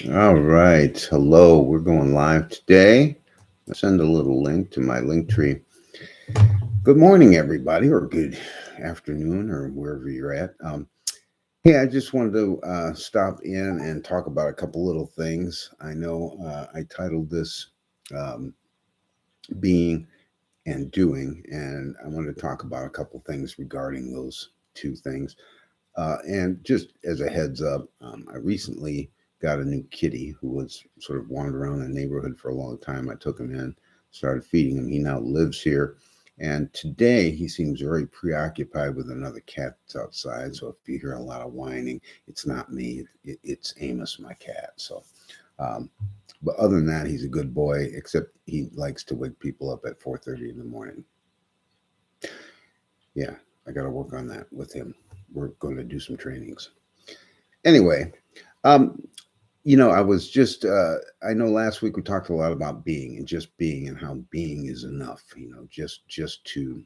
All right. Hello. We're going live today. I'll send a little link to my link tree. Good morning, everybody, or good afternoon, or wherever you're at. Hey, I just wanted to stop in and talk about a couple little things. I know I titled this um, Being and Doing, and I wanted to talk about a couple things regarding those two things. And just as a heads up, I recently got a new kitty who was sort of wandering around the neighborhood for a long time. I took him in, started feeding him. He now lives here. And today he seems very preoccupied with another cat that's outside. So if you hear a lot of whining, it's not me, it's Amos, my cat. Um, but other than that, he's a good boy, except he likes to wake people up at 4:30 in the morning. Yeah, I got to work on that with him. We're going to do some trainings. Anyway, um, I was just, I know last week we talked a lot about being and just being and how being is enough, just to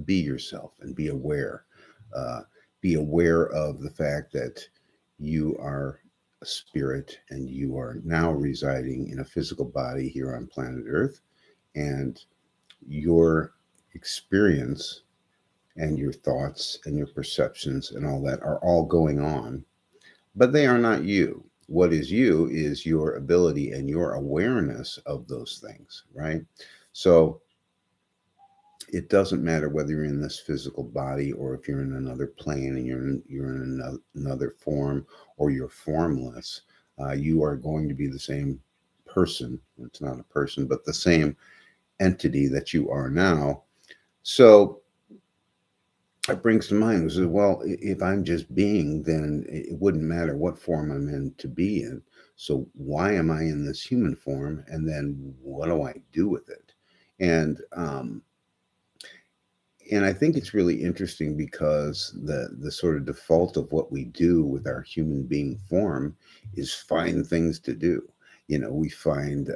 be yourself and be aware. Uh, be aware of the fact that you are a spirit and you are now residing in a physical body here on planet Earth, and your experience and your thoughts and your perceptions and all that are all going on, but they are not you. What is you is your ability and your awareness of those things, right? So it doesn't matter whether you're in this physical body or if you're in another plane and you're in another form or you're formless. You are going to be the same person. It's not a person, but the same entity that you are now. So it brings to mind was well, if I'm just being, then it wouldn't matter what form I'm in to be in. So why am I in this human form, and then what do I do with it? And um and I think it's really interesting because the sort of default of what we do with our human being form is find things to do. We find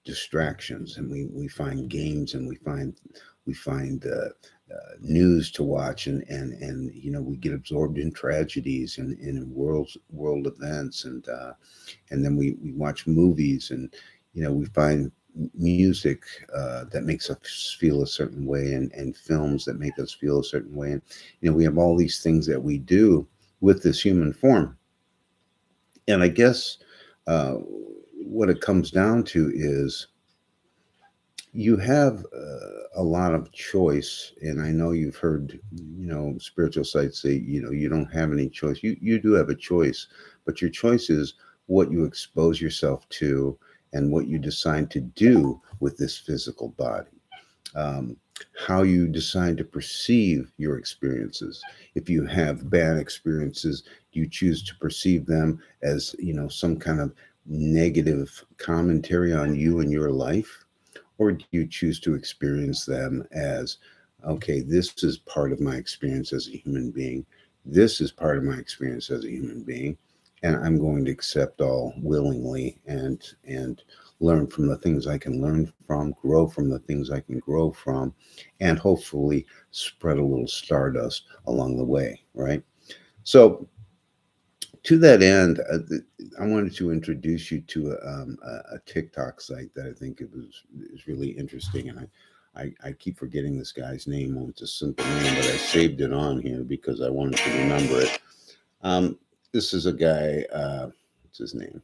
distractions, and we find games, and we find news to watch, and we get absorbed in tragedies and in world events, and then we watch movies, and we find music that makes us feel a certain way, and films that make us feel a certain way, and we have all these things that we do with this human form. And I guess uh, what it comes down to is you have a lot of choice. And I know you've heard spiritual sites say you don't have any choice. You do have a choice, but your choice is what you expose yourself to and what you decide to do with this physical body. um, how you decide to perceive your experiences. If you have bad experiences, do you choose to perceive them as some kind of negative commentary on you and your life, or do you choose to experience them as, okay, this is part of my experience as a human being. This is part of my experience as a human being. And I'm going to accept all willingly, and learn from the things I can learn from, grow from the things I can grow from, and hopefully spread a little stardust along the way, right? So to that end, I wanted to introduce you to a TikTok site that I think it was is really interesting, and I keep forgetting this guy's name. It's a simple name, but I saved it on here because I wanted to remember it. Um, this is a guy. What's his name?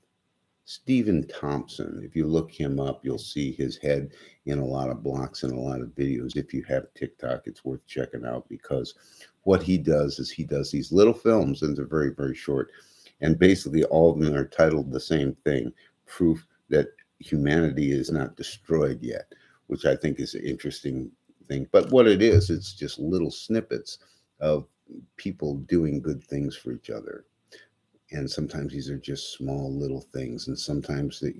Stephen Thompson. If you look him up, you'll see his head in a lot of blocks and a lot of videos. If you have TikTok, it's worth checking out, because what he does is he does these little films, and they're very, very short. And basically, all of them are titled the same thing: proof that humanity is not destroyed yet, which I think is an interesting thing. But what it is, it's just little snippets of people doing good things for each other. And sometimes these are just small little things, and sometimes that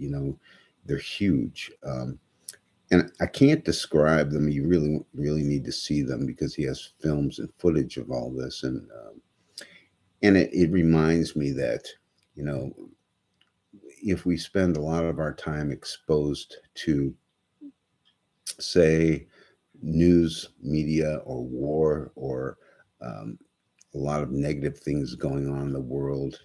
they're huge. And I can't describe them. You really really need to see them, because he has films and footage of all this. And it reminds me that you know if we spend a lot of our time exposed to, say, news media or war, or um, a lot of negative things going on in the world,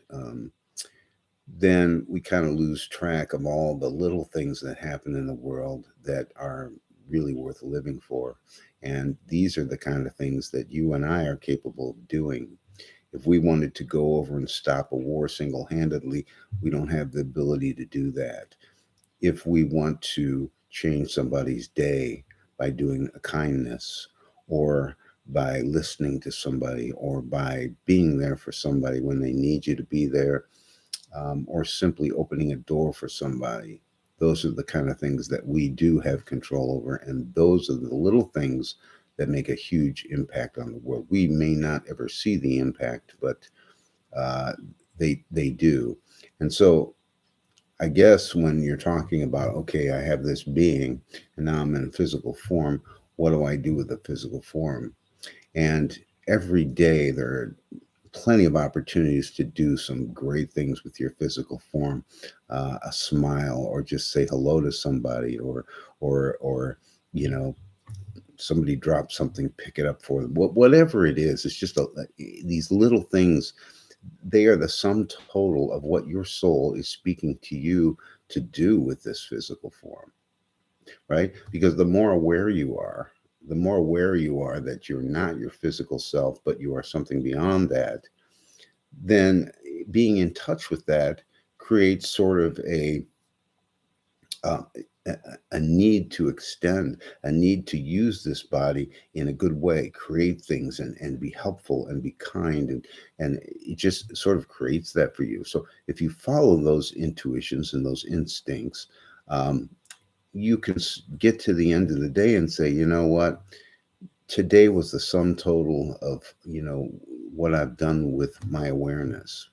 then we kind of lose track of all the little things that happen in the world that are really worth living for. And these are the kind of things that you and I are capable of doing. If we wanted to go over and stop a war single handedly, we don't have the ability to do that. If we want to change somebody's day by doing a kindness, or by listening to somebody, or by being there for somebody when they need you to be there, or simply opening a door for somebody. Those are the kind of things that we do have control over, and those are the little things that make a huge impact on the world. We may not ever see the impact, but uh, they do. And so, I guess when you're talking about, okay, I have this being, and now I'm in a physical form. What do I do with the physical form? And every day there are plenty of opportunities to do some great things with your physical form. A smile, or just say hello to somebody, or you know, somebody drops something, pick it up for them. Whatever it is, it's just these little things. They are the sum total of what your soul is speaking to you to do with this physical form, right? Because the more aware you are that you're not your physical self, but you are something beyond that, then being in touch with that creates sort of uh, a need to extend, a need to use this body in a good way, create things, and be helpful and be kind, and it just sort of creates that for you. So if you follow those intuitions and those instincts, um, you can get to the end of the day and say, you know what, today was the sum total of, what I've done with my awareness.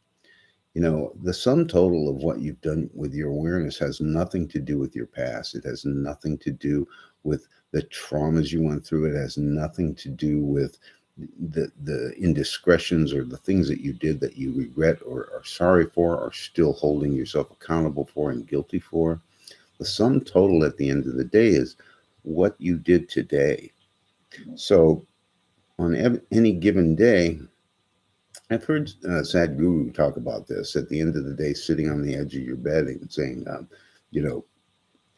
The sum total of what you've done with your awareness has nothing to do with your past. It has nothing to do with the traumas you went through. It has nothing to do with the indiscretions or the things that you did that you regret or are sorry for, or still holding yourself accountable for and guilty for. The sum total at the end of the day is what you did today. So on any given day, I've heard Sadhguru talk about this at the end of the day, sitting on the edge of your bed and saying, you know,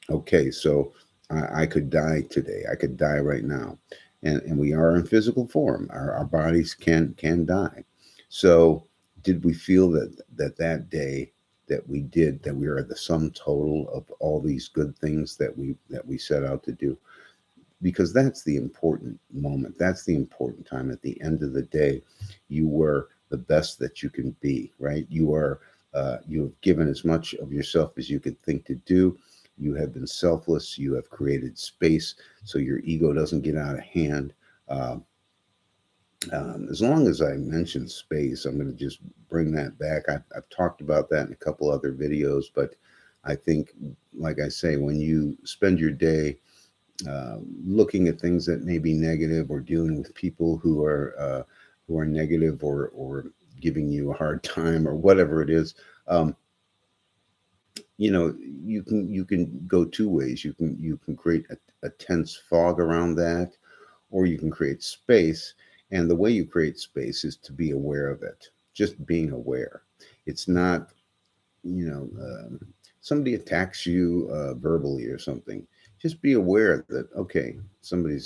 okay, so I could die today. I could die right now. And we are in physical form. Our bodies can die. So did we feel that day that we did, that we are the sum total of all these good things that we set out to do? Because that's the important moment. That's the important time. At the end of the day, you were the best that you can be, right? You have given as much of yourself as you could think to do. You have been selfless. You have created space so your ego doesn't get out of hand. Uh, as long as I mention space, I'm going to just bring that back. I've talked about that in a couple other videos, but I think, like I say, when you spend your day looking at things that may be negative, or dealing with people who are negative, or giving you a hard time, or whatever it is, um, you can go two ways. You can create a tense fog around that, or you can create space. And the way you create space is to be aware of it. Just being aware. It's not, somebody attacks you verbally or something, just be aware that, okay, somebody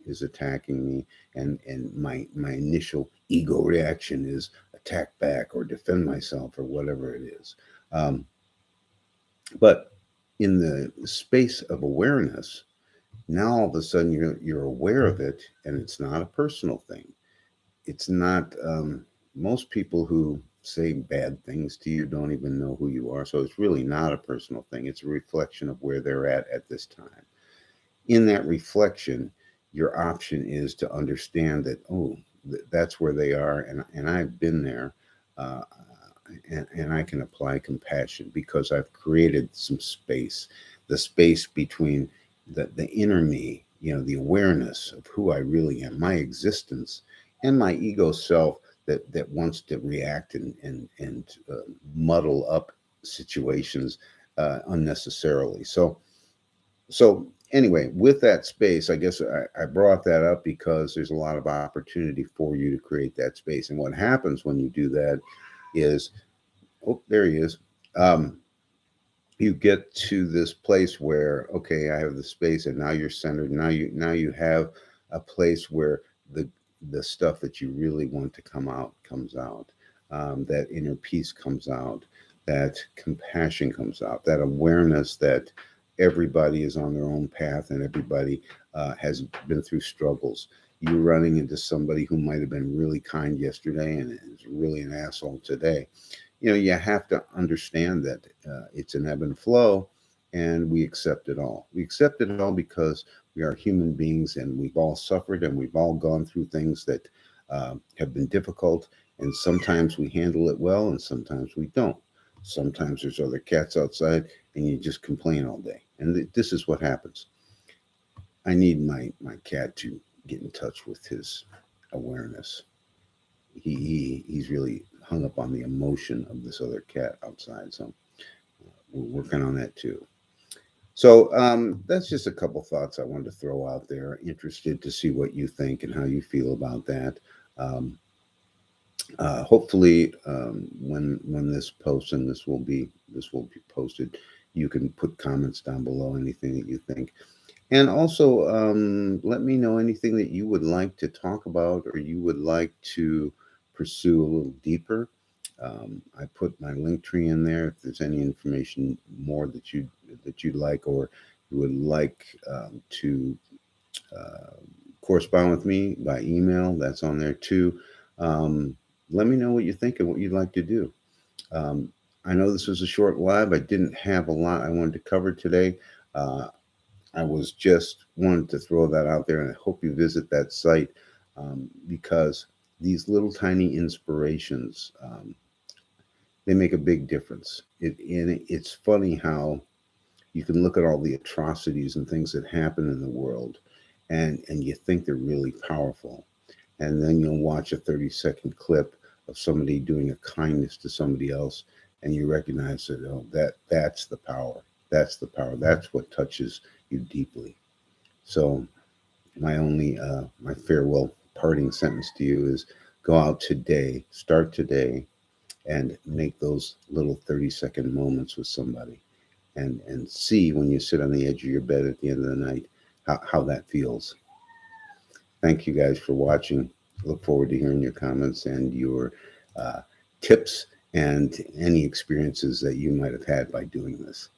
is attacking me, and my initial ego reaction is attack back or defend myself or whatever it is. But in the space of awareness, now all of a sudden you're aware of it, and it's not a personal thing. It's not, most people who say bad things to you don't even know who you are. So it's really not a personal thing. It's a reflection of where they're at this time. In that reflection, your option is to understand that, oh, that's where they are, and I've been there. Uh, and I can apply compassion because I've created some space, the space between the inner me, the awareness of who I really am, my existence, and my ego self that wants to react and muddle up situations unnecessarily. So anyway, with that space, I guess I brought that up because there's a lot of opportunity for you to create that space. And what happens when you do that is Oh, there he is. Um, you get to this place where, okay, I have the space, and now you're centered. Now you have a place where the the stuff that you really want to come out comes out. That inner peace comes out. That compassion comes out. That awareness that everybody is on their own path, and everybody has been through struggles. You're running into somebody who might have been really kind yesterday and is really an asshole today. You have to understand that it's an ebb and flow, and we accept it all. We accept it all because we are human beings, and we've all suffered, and we've all gone through things that have been difficult, and sometimes we handle it well, and sometimes we don't. Sometimes there's other cats outside, and you just complain all day, and this is what happens. I need my cat to get in touch with his awareness. He's really hung up on the emotion of this other cat outside. So we're working on that too. So that's just a couple thoughts I wanted to throw out there. Interested to see what you think and how you feel about that. Um, Hopefully, when this posts, and this will be posted, you can put comments down below, anything that you think. And also, let me know anything that you would like to talk about, or you would like to pursue a little deeper. I put my link tree in there. If there's any information more that you'd like, or you would like to uh, correspond with me by email, that's on there too. Um, Let me know what you think and what you'd like to do. Um, I know this was a short live. I didn't have a lot I wanted to cover today. Uh, I was just wanted to throw that out there, and I hope you visit that site, because these little tiny inspirations, they make a big difference. It's funny how you can look at all the atrocities and things that happen in the world, and you think they're really powerful, and then you'll watch a 30-second clip of somebody doing a kindness to somebody else, and you recognize that, oh, that's the power. That's the power. That's what touches you deeply. So my farewell parting sentence to you is: go out today, start today, and make those little 30-second moments with somebody, and see, when you sit on the edge of your bed at the end of the night, how that feels. Thank you guys for watching. Look forward to hearing your comments and your uh, tips, and any experiences that you might have had by doing this.